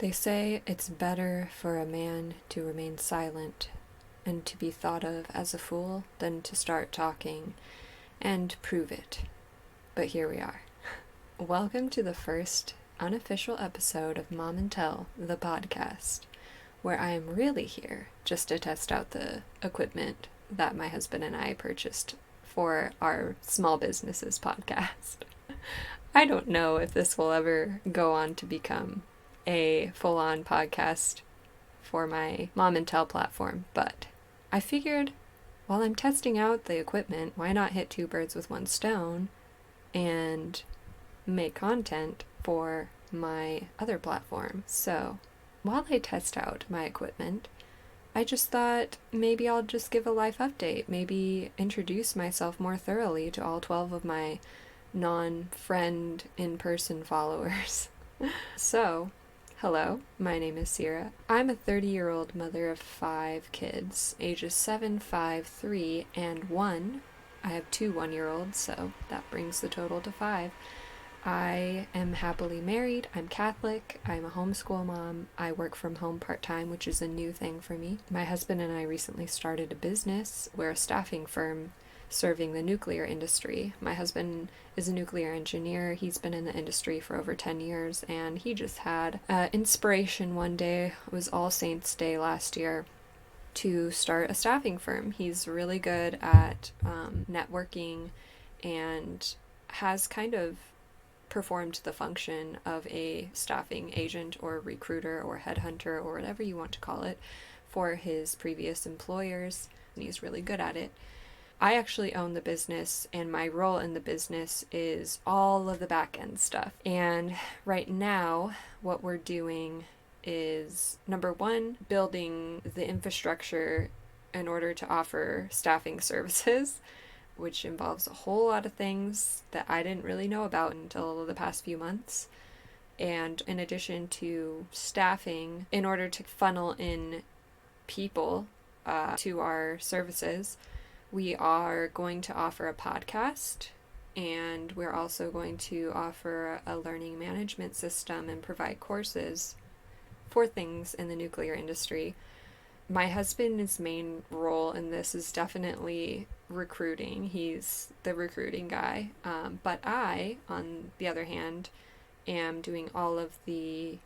They say it's better for a man to remain silent and to be thought of as a fool than to start talking and prove it. But here we are. Welcome to the first unofficial episode of Mom and Tell, the podcast, where I am really here just to test out the equipment that my husband and I purchased for our small businesses podcast. I don't know if this will ever go on to become a full-on podcast for my Mom and Tell platform, but I figured while I'm testing out the equipment, why not hit two birds with one stone and make content for my other platform. So while I test out my equipment, I just thought maybe I'll just give a life update, maybe introduce myself more thoroughly to all 12 of my non-friend in-person followers. So, hello, my name is Cirra. I'm a 30-year-old mother of 5 kids, ages 7, 5, 3, and 1. I have 2 one-year-olds, so that brings the total to 5. I am happily married, I'm Catholic, I'm a homeschool mom, I work from home part-time, which is a new thing for me. My husband and I recently started a business. We're a staffing firm serving the nuclear industry. My husband is a nuclear engineer. He's been in the industry for over 10 years, and he just had inspiration one day. It was All Saints Day last year to start a staffing firm. He's really good at networking and has kind of performed the function of a staffing agent or recruiter or headhunter or whatever you want to call it for his previous employers, and he's really good at it. I actually own the business, and my role in the business is all of the back end stuff. And right now, what we're doing is, number one, building the infrastructure in order to offer staffing services, which involves a whole lot of things that I didn't really know about until the past few months. And in addition to staffing, in order to funnel in people to our services, we are going to offer a podcast, and we're also going to offer a learning management system and provide courses for things in the nuclear industry. My husband's main role in this is definitely recruiting. He's the recruiting guy. But I, on the other hand, am doing all of the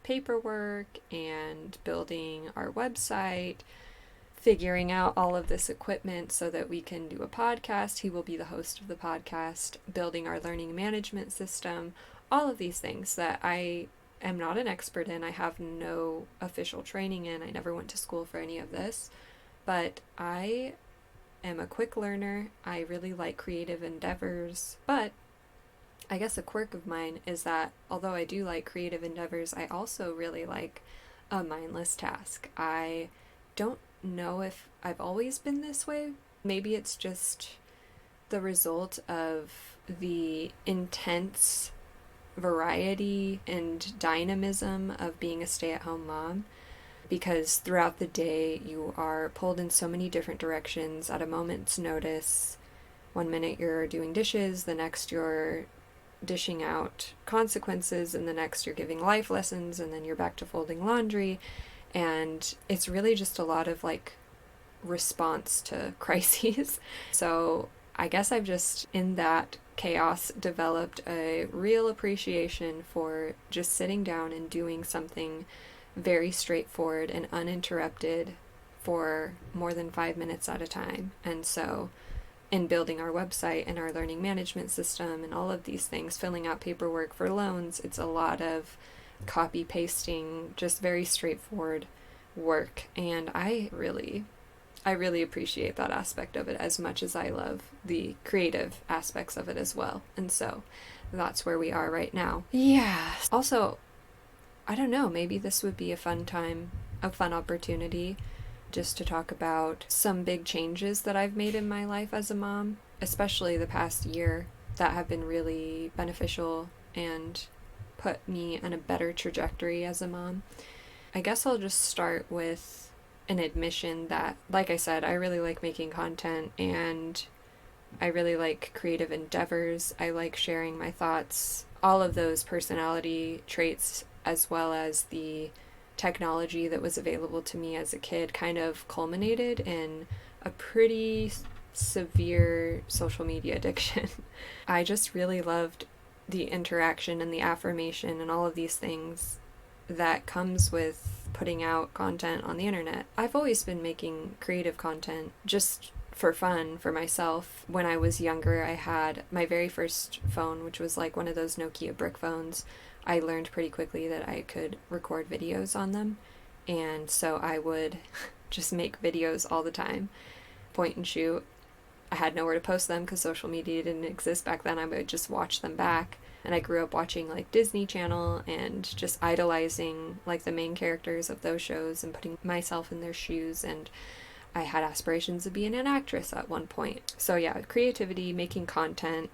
paperwork and building our website, figuring out all of this equipment so that we can do a podcast. He will be the host of the podcast, building our learning management system, all of these things that I am not an expert in. I have no official training in. I never went to school for any of this, but I am a quick learner. I really like creative endeavors, but I guess a quirk of mine is that although I do like creative endeavors, I also really like a mindless task. I don't know if I've always been this way. Maybe it's just the result of the intense variety and dynamism of being a stay-at-home mom, because throughout the day you are pulled in so many different directions at a moment's notice. One minute you're doing dishes, the next you're dishing out consequences, and the next you're giving life lessons, and then you're back to folding laundry. And it's really just a lot of response to crises. So I guess I've just, in that chaos, developed a real appreciation for just sitting down and doing something very straightforward and uninterrupted for more than 5 minutes at a time. And so in building our website and our learning management system and all of these things, filling out paperwork for loans, it's a lot of copy pasting, just very straightforward work. And I really appreciate that aspect of it as much as I love the creative aspects of it as well. And so that's where we are right now. Yeah. Also, I don't know, maybe this would be a fun opportunity just to talk about some big changes that I've made in my life as a mom, especially the past year, that have been really beneficial and put me on a better trajectory as a mom. I guess I'll just start with an admission that, like I said, I really like making content and I really like creative endeavors. I like sharing my thoughts. All of those personality traits as well as the technology that was available to me as a kid kind of culminated in a pretty severe social media addiction. I just really loved the interaction and the affirmation and all of these things that comes with putting out content on the internet. I've always been making creative content just for fun for myself. When I was younger, I had my very first phone, which was like one of those Nokia brick phones. I learned pretty quickly that I could record videos on them, and so I would just make videos all the time, point and shoot. I had nowhere to post them because social media didn't exist back then. I would just watch them back. And I grew up watching like Disney Channel and just idolizing like the main characters of those shows and putting myself in their shoes. And I had aspirations of being an actress at one point. So yeah, creativity, making content,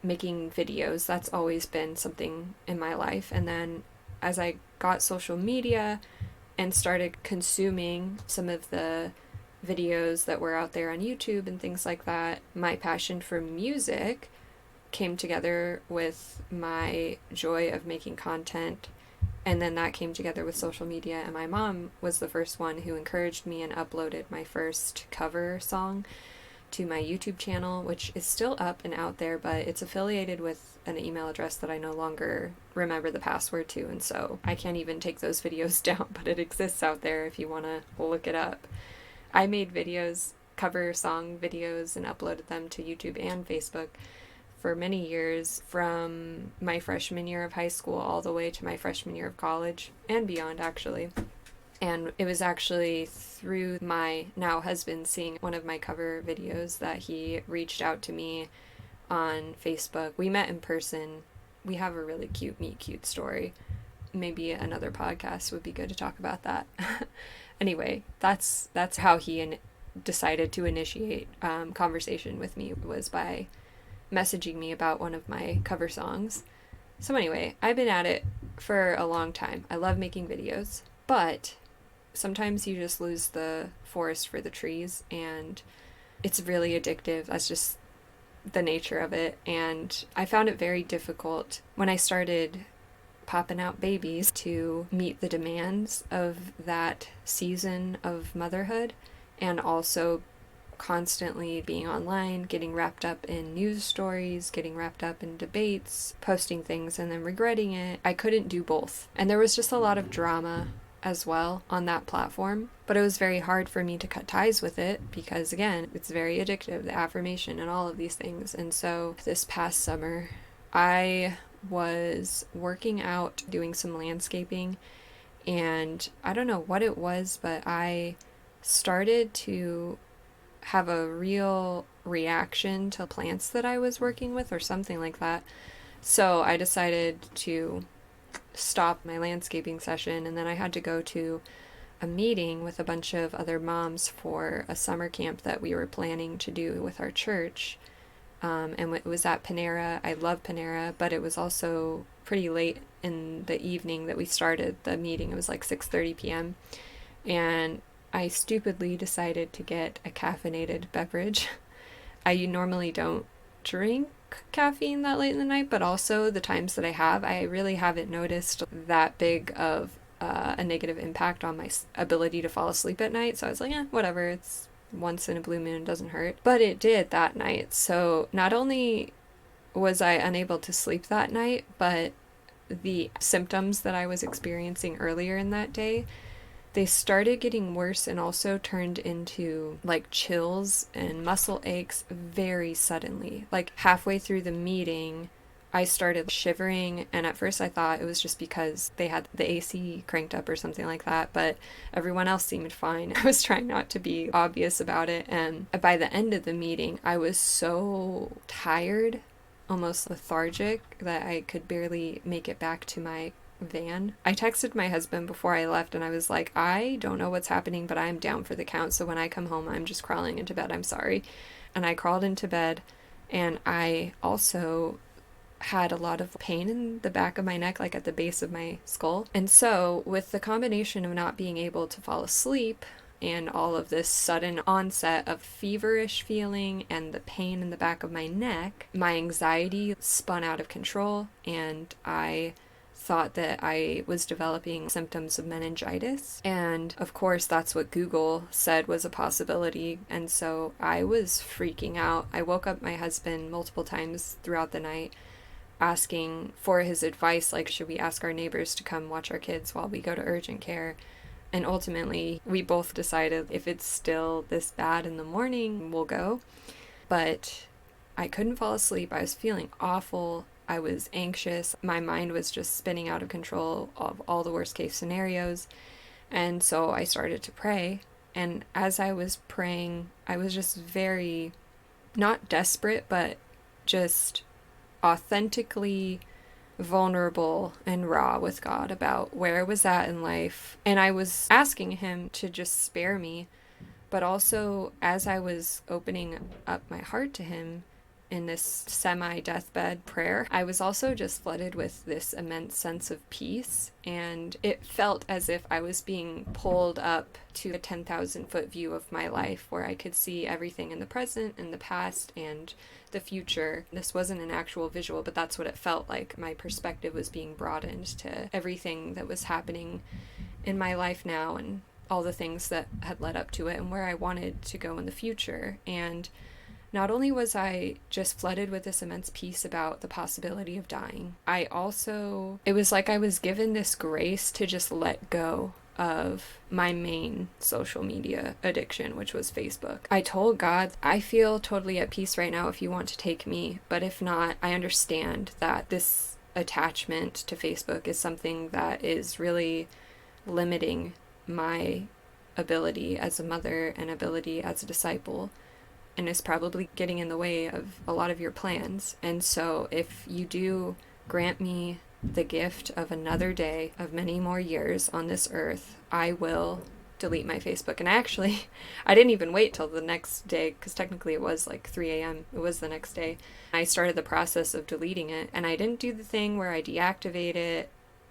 making videos, that's always been something in my life. And then as I got social media and started consuming some of the videos that were out there on YouTube and things like that, my passion for music came together with my joy of making content, and then that came together with social media. And my mom was the first one who encouraged me and uploaded my first cover song to my YouTube channel, which is still up and out there, but it's affiliated with an email address that I no longer remember the password to, and so I can't even take those videos down, but it exists out there if you want to look it up. I made videos, cover song videos, and uploaded them to YouTube and Facebook for many years, from my freshman year of high school all the way to my freshman year of college and beyond, actually. And it was actually through my now husband seeing one of my cover videos that he reached out to me on Facebook. We met in person. We have a really cute meet cute story. Maybe another podcast would be good to talk about that. Anyway, that's how he decided to initiate conversation with me, was by messaging me about one of my cover songs. So anyway, I've been at it for a long time. I love making videos, but sometimes you just lose the forest for the trees, and it's really addictive. That's just the nature of it. And I found it very difficult when I started popping out babies to meet the demands of that season of motherhood, and also constantly being online, getting wrapped up in news stories, getting wrapped up in debates, posting things and then regretting it. I couldn't do both. And there was just a lot of drama as well on that platform, but it was very hard for me to cut ties with it because, again, it's very addictive, the affirmation and all of these things. And so this past summer, I was working out, doing some landscaping, and I don't know what it was, but I started to have a real reaction to plants that I was working with or something like that. So I decided to stop my landscaping session, and then I had to go to a meeting with a bunch of other moms for a summer camp that we were planning to do with our church. And it was at Panera. I love Panera, but it was also pretty late in the evening that we started the meeting. It was like 6:30 p.m. And I stupidly decided to get a caffeinated beverage. I normally don't drink caffeine that late in the night, but also the times that I have, I really haven't noticed that big of a negative impact on my ability to fall asleep at night. So I was like, whatever, it's once in a blue moon, doesn't hurt. But it did that night. So not only was I unable to sleep that night, but the symptoms that I was experiencing earlier in that day, they started getting worse and also turned into like chills and muscle aches very suddenly. Like halfway through the meeting, I started shivering, and at first I thought it was just because they had the AC cranked up or something like that, but everyone else seemed fine. I was trying not to be obvious about it, and by the end of the meeting, I was so tired, almost lethargic, that I could barely make it back to my van. I texted my husband before I left, and I was like, I don't know what's happening, but I'm down for the count, so when I come home, I'm just crawling into bed. I'm sorry. And I crawled into bed, and I also had a lot of pain in the back of my neck, like at the base of my skull. And so with the combination of not being able to fall asleep and all of this sudden onset of feverish feeling and the pain in the back of my neck, my anxiety spun out of control, and I thought that I was developing symptoms of meningitis. And of course, that's what Google said was a possibility. And so I was freaking out. I woke up my husband multiple times throughout the night asking for his advice, like, should we ask our neighbors to come watch our kids while we go to urgent care? And ultimately, we both decided if it's still this bad in the morning, we'll go. But I couldn't fall asleep. I was feeling awful. I was anxious. My mind was just spinning out of control of all the worst case scenarios. And so I started to pray. And as I was praying, I was just very, not desperate, but just authentically vulnerable and raw with God about where I was at in life. And I was asking him to just spare me, but also as I was opening up my heart to him in this semi-deathbed prayer, I was also just flooded with this immense sense of peace, and it felt as if I was being pulled up to a 10,000-foot view of my life where I could see everything in the present and the past and the future. This wasn't an actual visual, but that's what it felt like. My perspective was being broadened to everything that was happening in my life now and all the things that had led up to it and where I wanted to go in the future. And not only was I just flooded with this immense peace about the possibility of dying, it was like I was given this grace to just let go of my main social media addiction, which was Facebook. I told God, I feel totally at peace right now if you want to take me, but if not, I understand that this attachment to Facebook is something that is really limiting my ability as a mother and ability as a disciple, and is probably getting in the way of a lot of your plans. And so if you do grant me the gift of another day of many more years on this earth, I will delete my Facebook. And I didn't even wait till the next day, because technically it was like 3 a.m. It was the next day. I started the process of deleting it, and I didn't do the thing where I deactivate it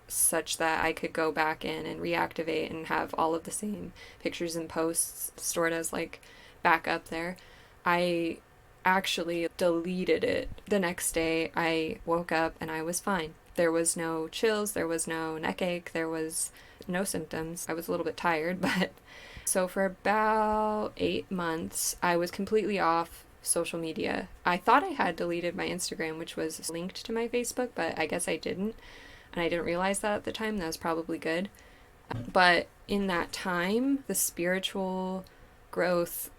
such that I could go back in and reactivate and have all of the same pictures and posts stored as like backup there. I actually deleted it. The next day I woke up and I was fine. There was no chills, there was no neck ache, there was no symptoms. I was a little bit tired, but so for about 8 months, I was completely off social media. I thought I had deleted my Instagram, which was linked to my Facebook, but I guess I didn't. And I didn't realize that at the time. That was probably good. But in that time, the spiritual growth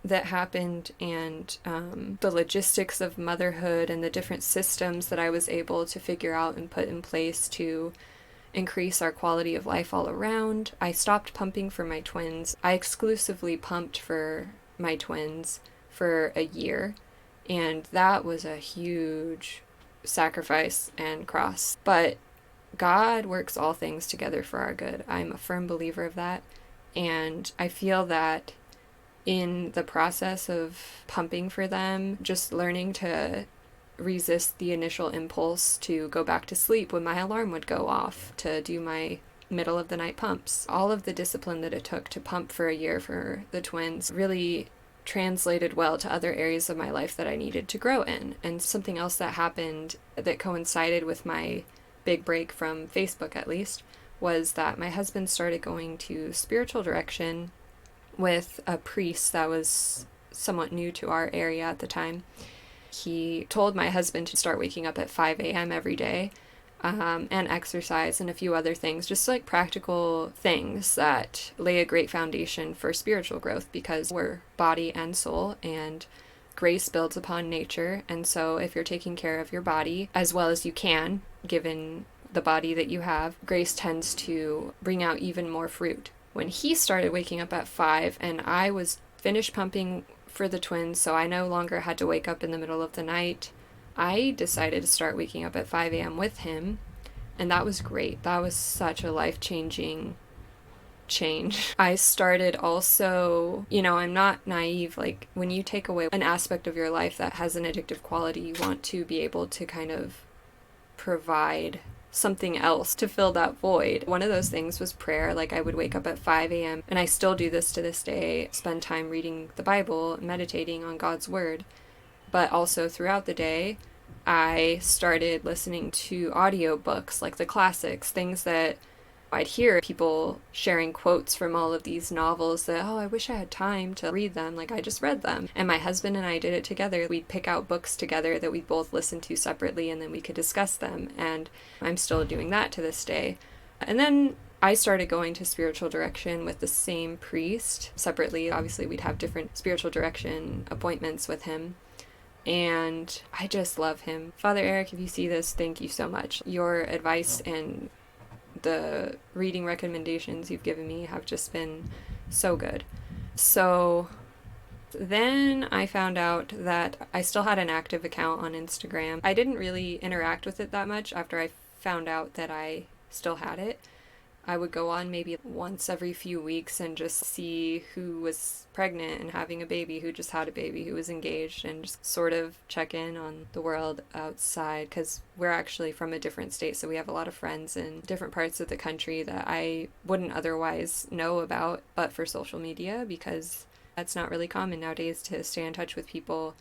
that happened and the logistics of motherhood and the different systems that I was able to figure out and put in place to increase our quality of life all around. I stopped pumping for my twins. I exclusively pumped for my twins for a year, and that was a huge sacrifice and cross. But God works all things together for our good. I'm a firm believer of that, and I feel that in the process of pumping for them, just learning to resist the initial impulse to go back to sleep when my alarm would go off, to do my middle of the night pumps. All of the discipline that it took to pump for a year for the twins really translated well to other areas of my life that I needed to grow in. And something else that happened that coincided with my big break from Facebook, at least, was that my husband started going to spiritual direction with a priest that was somewhat new to our area at the time. He told my husband to start waking up at 5 a.m. every day, and exercise and a few other things, just like practical things that lay a great foundation for spiritual growth, because we're body and soul, and grace builds upon nature. And so if you're taking care of your body as well as you can, given the body that you have, grace tends to bring out even more fruit. When he started waking up at 5 and I was finished pumping for the twins, so I no longer had to wake up in the middle of the night, I decided to start waking up at 5 a.m. with him, and that was great. That was such a life-changing change. I started also, I'm not naive, like when you take away an aspect of your life that has an addictive quality, you want to be able to kind of provide something else to fill that void. One of those things was prayer. Like I would wake up at 5 a.m. and I still do this to this day, spend time reading the Bible, meditating on God's word. But also throughout the day, I started listening to audiobooks, like the classics, things that I'd hear people sharing quotes from all of these novels that, oh, I wish I had time to read them. Like, I just read them. And my husband and I did it together. We'd pick out books together that we both listened to separately, and then we could discuss them. And I'm still doing that to this day. And then I started going to spiritual direction with the same priest separately. Obviously, we'd have different spiritual direction appointments with him. And I just love him. Father Eric, if you see this, thank you so much. Your advice and the reading recommendations you've given me have just been so good. So then I found out that I still had an active account on Instagram. I didn't really interact with it that much after I found out that I still had it. I would go on maybe once every few weeks and just see who was pregnant and having a baby, who just had a baby, who was engaged, and just sort of check in on the world outside, because we're actually from a different state, so we have a lot of friends in different parts of the country that I wouldn't otherwise know about but for social media, because that's not really common nowadays to stay in touch with people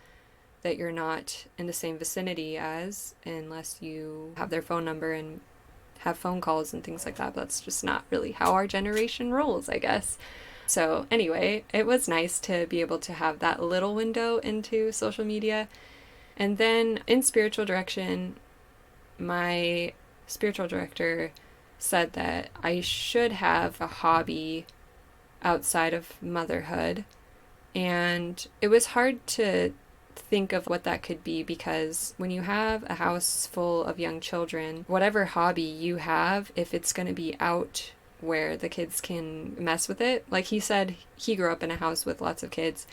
that you're not in the same vicinity as, unless you have their phone number and have phone calls and things like that. But that's just not really how our generation rolls, I guess. So anyway, it was nice to be able to have that little window into social media. And then in spiritual direction, my spiritual director said that I should have a hobby outside of motherhood. And it was hard to think of what that could be, because when you have a house full of young children, whatever hobby you have, if it's going to be out where the kids can mess with it, like he said, he grew up in a house with lots of kids,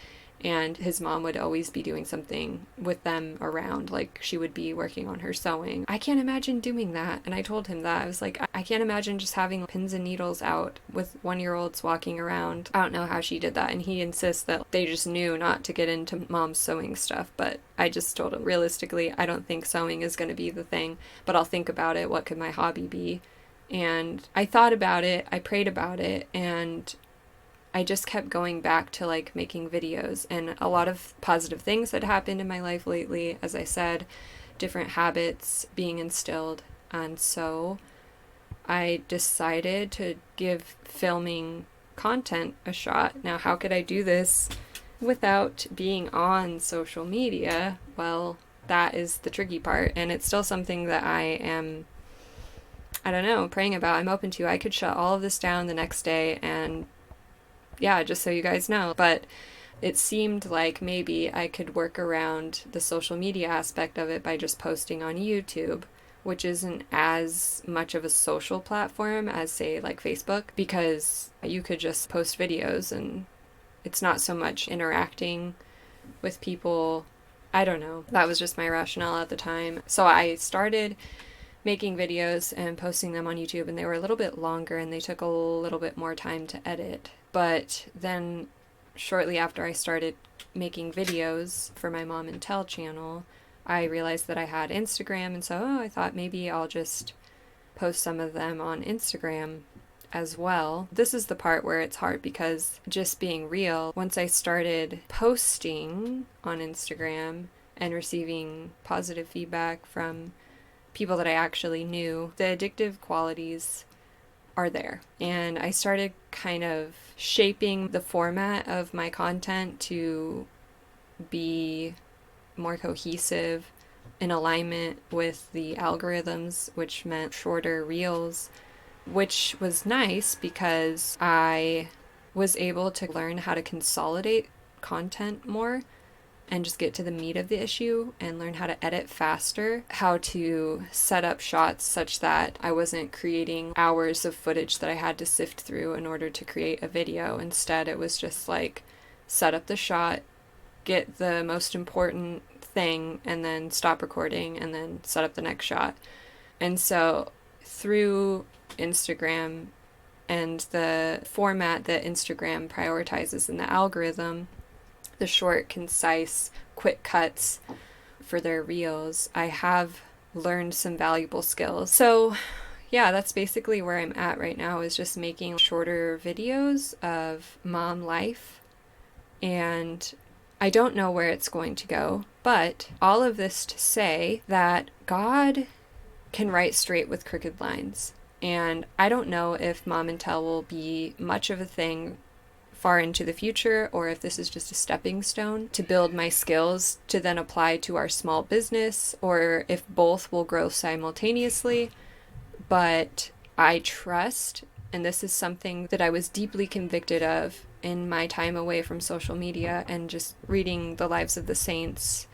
and his mom would always be doing something with them around, like she would be working on her sewing. I can't imagine doing that. And I told him that. I was like, I can't imagine just having pins and needles out with 1-year-olds walking around. I don't know how she did that. And he insists that they just knew not to get into mom's sewing stuff. But I just told him, realistically, I don't think sewing is going to be the thing, but I'll think about it. What could my hobby be? And I thought about it, I prayed about it, and I just kept going back to like making videos, and a lot of positive things had happened in my life lately, as I said, different habits being instilled. And so I decided to give filming content a shot. Now, how could I do this without being on social media? Well, that is the tricky part, and it's still something that I am, I don't know, praying about. I'm open to. I could shut all of this down the next day and yeah, just so you guys know. But it seemed like maybe I could work around the social media aspect of it by just posting on YouTube, which isn't as much of a social platform as, say, like Facebook, because you could just post videos and it's not so much interacting with people. I don't know. That was just my rationale at the time. So I started making videos and posting them on YouTube, and they were a little bit longer and they took a little bit more time to edit. But then shortly after I started making videos for my Mom and Tell channel, I realized that I had Instagram, and so I thought maybe I'll just post some of them on Instagram as well. This is the part where it's hard, because just being real, once I started posting on Instagram and receiving positive feedback from people that I actually knew, the addictive qualities are there. And I started kind of shaping the format of my content to be more cohesive, in alignment with the algorithms, which meant shorter reels, which was nice because I was able to learn how to consolidate content more and just get to the meat of the issue and learn how to edit faster, how to set up shots such that I wasn't creating hours of footage that I had to sift through in order to create a video. Instead, it was just like set up the shot, get the most important thing, and then stop recording and then set up the next shot. And so through Instagram and the format that Instagram prioritizes in the algorithm, the short, concise, quick cuts for their reels, I have learned some valuable skills. So yeah, that's basically where I'm at right now, is just making shorter videos of mom life. And I don't know where it's going to go. But all of this to say that God can write straight with crooked lines. And I don't know if Mom and Tell will be much of a thing far into the future, or if this is just a stepping stone to build my skills to then apply to our small business, or if both will grow simultaneously. But I trust, and this is something that I was deeply convicted of in my time away from social media and just reading the lives of the saints,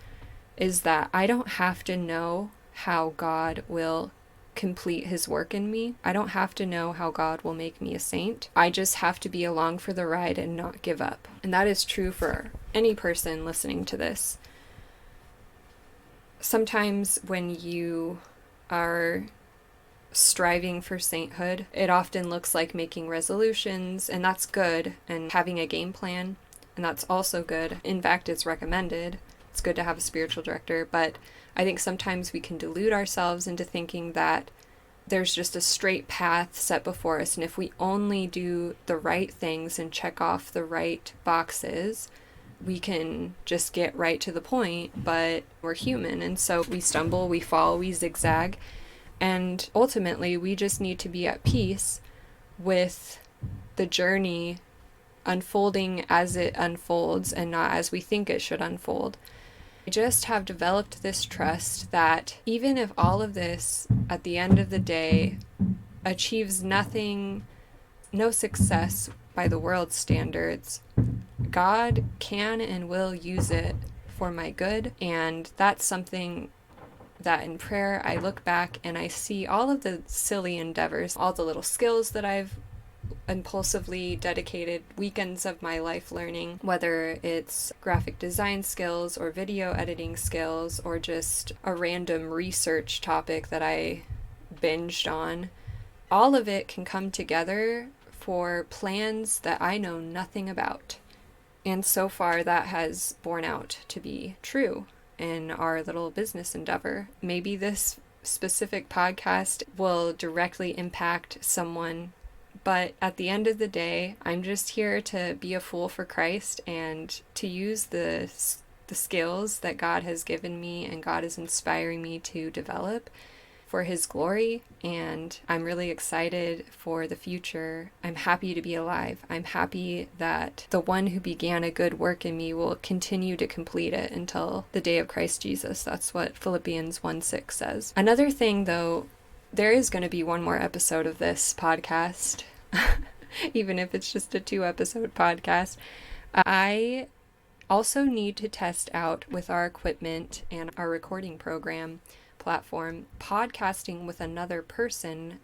is that I don't have to know how God will complete his work in me. I don't have to know how God will make me a saint. I just have to be along for the ride and not give up. And that is true for any person listening to this. Sometimes when you are striving for sainthood, it often looks like making resolutions, and that's good, and having a game plan, and that's also good. In fact, it's recommended. It's good to have a spiritual director, but I think sometimes we can delude ourselves into thinking that there's just a straight path set before us, and if we only do the right things and check off the right boxes, we can just get right to the point. But we're human, and so we stumble, we fall, we zigzag, and ultimately we just need to be at peace with the journey unfolding as it unfolds and not as we think it should unfold. I just have developed this trust that even if all of this, at the end of the day, achieves nothing, no success by the world's standards, God can and will use it for my good. And that's something that in prayer I look back and I see all of the silly endeavors, all the little skills that I've impulsively dedicated weekends of my life learning, whether it's graphic design skills or video editing skills or just a random research topic that I binged on. All of it can come together for plans that I know nothing about. And so far that has borne out to be true in our little business endeavor. Maybe this specific podcast will directly impact someone, but at the end of the day, I'm just here to be a fool for Christ and to use the skills that God has given me and God is inspiring me to develop for his glory. And I'm really excited for the future. I'm happy to be alive. I'm happy that the one who began a good work in me will continue to complete it until the day of Christ Jesus. That's what Philippians 1:6 says. Another thing though, there is going to be one more episode of this podcast, even if it's just a 2-episode podcast. I also need to test out with our equipment and our recording program platform, podcasting with another person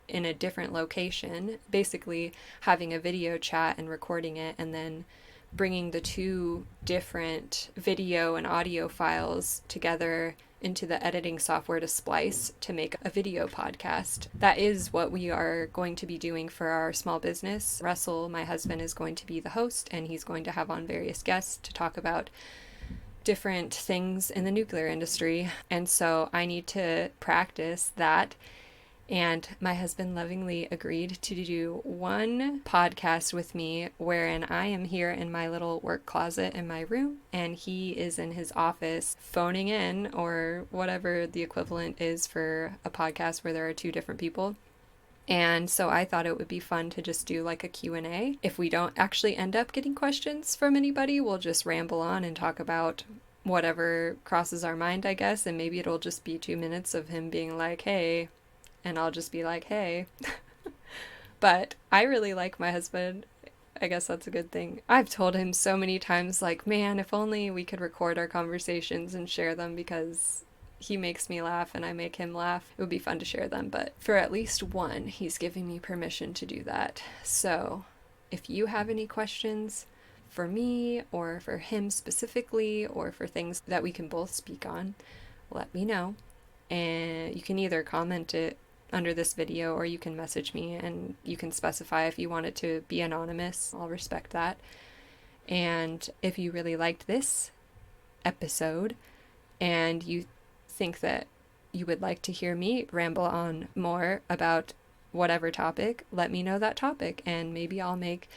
in a different location, basically having a video chat and recording it, and then bringing the two different video and audio files together into the editing software to splice to make a video podcast. That is what we are going to be doing for our small business. Russell, my husband, is going to be the host, and he's going to have on various guests to talk about different things in the nuclear industry. And so I need to practice that. And my husband lovingly agreed to do one podcast with me wherein I am here in my little work closet in my room and he is in his office phoning in, or whatever the equivalent is for a podcast where there are two different people. And so I thought it would be fun to just do like a Q&A. If we don't actually end up getting questions from anybody, we'll just ramble on and talk about whatever crosses our mind, I guess. And maybe it'll just be 2 minutes of him being like, hey, and I'll just be like, hey. But I really like my husband. I guess that's a good thing. I've told him so many times, like, man, if only we could record our conversations and share them, because he makes me laugh and I make him laugh. It would be fun to share them, but for at least one, he's giving me permission to do that. So if you have any questions for me or for him specifically, or for things that we can both speak on, let me know. And you can either comment it under this video or you can message me, and you can specify if you want it to be anonymous. I'll respect that. And if you really liked this episode and you think that you would like to hear me ramble on more about whatever topic, let me know that topic, and maybe I'll make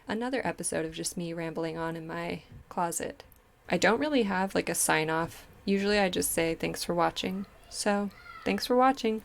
another episode of just me rambling on in my closet. I don't really have like a sign off. Usually I just say thanks for watching. So, thanks for watching.